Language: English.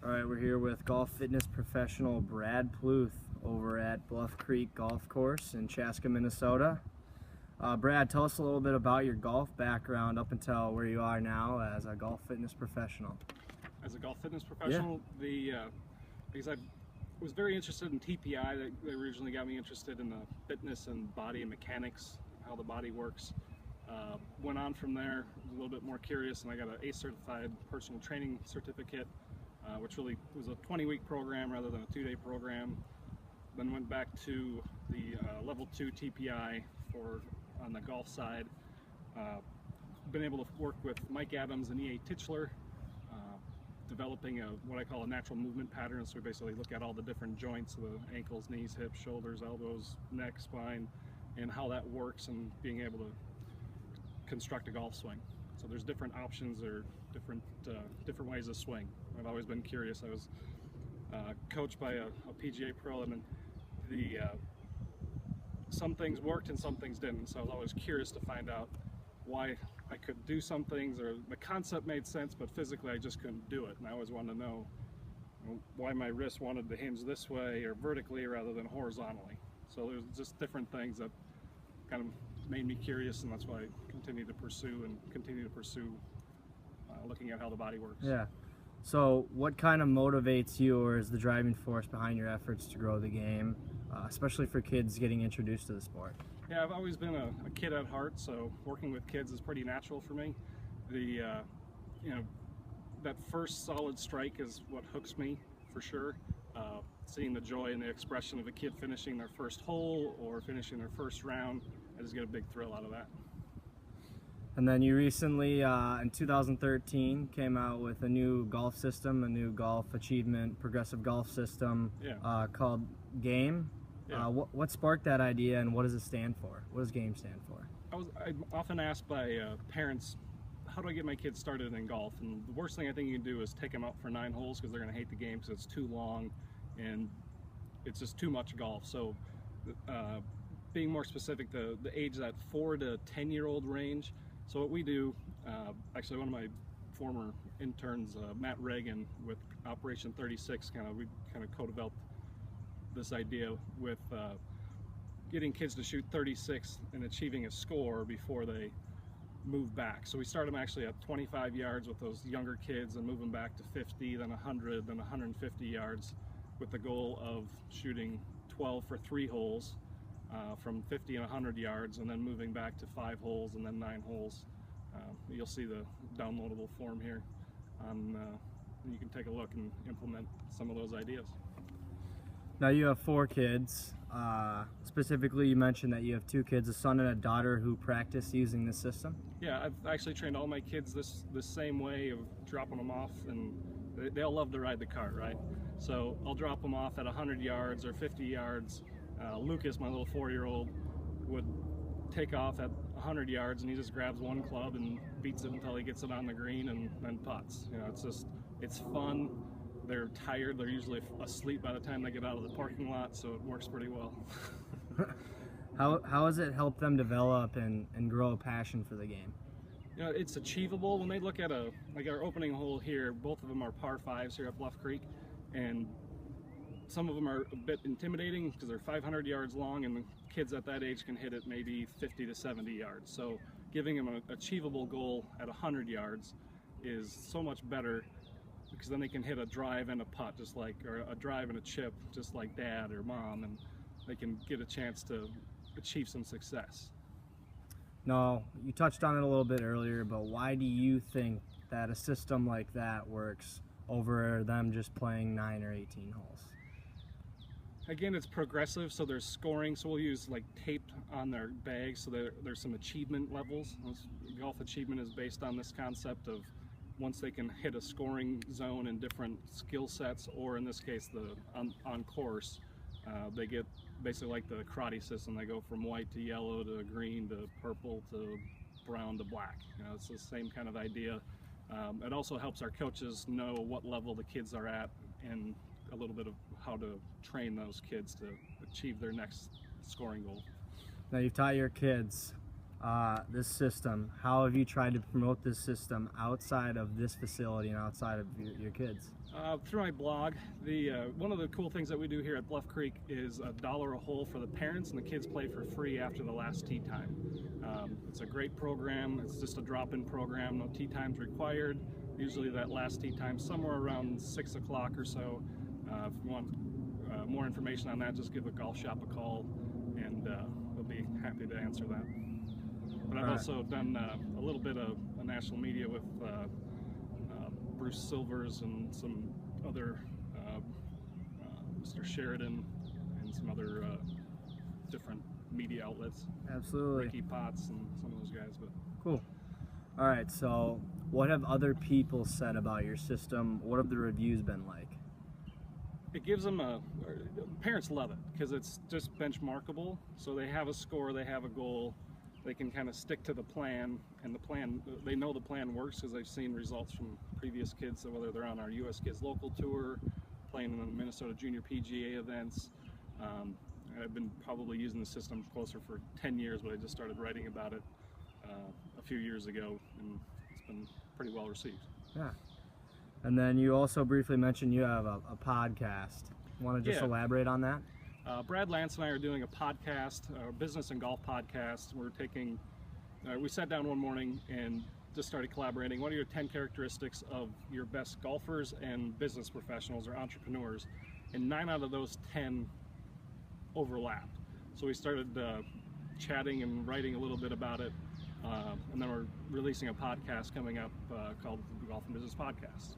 All right, we're here with golf fitness professional Brad Pluth over at Bluff Creek Golf Course in Chaska, Minnesota. Brad, tell us a little bit about your golf background up until where you are now as a golf fitness professional. As a golf fitness professional, because I was very interested in TPI, that originally got me interested in the fitness and body and mechanics, how the body works. Went on from there, was a little bit more curious, and I got an ACE certified personal training certificate, which really was a 20-week program rather than a 2-day program. Then went back to the level 2 TPI on the golf side. Been able to work with Mike Adams and E.A. Titchler, developing what I call a natural movement pattern. So we basically look at all the different joints, the ankles, knees, hips, shoulders, elbows, neck, spine, and how that works, and being able to construct a golf swing. So there's different options or different ways to swing. I've always been curious. I was coached by a PGA pro, and some things worked and some things didn't. So I was always curious to find out why I could do some things, or the concept made sense, but physically I just couldn't do it. And I always wanted to know why my wrist wanted to hinge this way or vertically rather than horizontally. So there's just different things that kind of made me curious, and that's why I continue to pursue looking at how the body works. Yeah. So what kind of motivates you, or is the driving force behind your efforts to grow the game, especially for kids getting introduced to the sport? Yeah, I've always been a kid at heart, so working with kids is pretty natural for me. That first solid strike is what hooks me for sure. Seeing the joy and the expression of a kid finishing their first hole or finishing their first round, I just get a big thrill out of that. And then you recently, in 2013, came out with a new golf system, a new golf achievement progressive golf system called GAME. Yeah. What sparked that idea, and what does it stand for? What does GAME stand for? I'm often asked by parents, how do I get my kids started in golf? And the worst thing I think you can do is take them out for 9 holes, because they're going to hate the game because it's too long and it's just too much golf. So being more specific, the age, that 4 to 10-year-old range. So what we do, actually one of my former interns, Matt Reagan with Operation 36, we kind of co-developed this idea with getting kids to shoot 36 and achieving a score before they move back. So we start them actually at 25 yards with those younger kids and move them back to 50, then 100, then 150 yards, with the goal of shooting 12 for 3 holes from 50 and 100 yards, and then moving back to 5 holes and then 9 holes. You'll see the downloadable form here. You can take a look and implement some of those ideas. Now you have 4 kids. Specifically, you mentioned that you have 2 kids, a son and a daughter, who practice using this system. Yeah, I've actually trained all my kids this same way of dropping them off, and they all love to ride the cart, right? So I'll drop them off at 100 yards or 50 yards. Lucas, my little 4-year-old, would take off at 100 yards, and he just grabs one club and beats it until he gets it on the green and then putts. It's fun. They're tired. They're usually asleep by the time they get out of the parking lot, so it works pretty well. How has it helped them develop and grow a passion for the game? It's achievable. When they look at our opening hole here, both of them are par 5s here at Bluff Creek, and some of them are a bit intimidating because they're 500 yards long, and the kids at that age can hit it maybe 50 to 70 yards. So giving them an achievable goal at 100 yards is so much better, because then they can hit a drive and a putt, or a drive and a chip, just like dad or mom, and they can get a chance to achieve some success. No, you touched on it a little bit earlier, but why do you think that a system like that works over them just playing 9 or 18 holes? Again, it's progressive, so there's scoring. So we'll use tape on their bags, so there's some achievement levels. Golf achievement is based on this concept of once they can hit a scoring zone in different skill sets, or in this case, on course, they get basically like the karate system. They go from white to yellow to green to purple to brown to black. It's the same kind of idea. It also helps our coaches know what level the kids are at, and a little bit of how to train those kids to achieve their next scoring goal. Now you've taught your kids this system. How have you tried to promote this system outside of this facility and outside of your kids? Through my blog. One of the cool things that we do here at Bluff Creek is $1 a hole for the parents, and the kids play for free after the last tee time. It's a great program. It's just a drop-in program, no tee times required. Usually that last tee time somewhere around 6 o'clock or so. If you want more information on that, just give the golf shop a call, and they'll be happy to answer that. But I've also done a little bit of national media with Bruce Silvers and some other Mr. Sheridan and some other different media outlets. Absolutely. Ricky Potts and some of those guys. But cool. All right, so what have other people said about your system? What have the reviews been like? It gives them parents love it because it's just benchmarkable. So they have a score, they have a goal, they can kind of stick to the plan, and they know the plan works because they've seen results from previous kids. So whether they're on our U.S. Kids Local Tour, playing in the Minnesota Junior PGA events. I've been probably using the system closer for 10 years, but I just started writing about it a few years ago, and it's been pretty well received. Yeah. And then you also briefly mentioned you have a podcast. Want to just elaborate on that? Brad Lance and I are doing a podcast, a business and golf podcast. We sat down one morning and just started collaborating. What are your 10 characteristics of your best golfers and business professionals or entrepreneurs? And 9 out of those 10 overlapped. So we started chatting and writing a little bit about it. And then we're releasing a podcast coming up called the Golf and Business Podcast.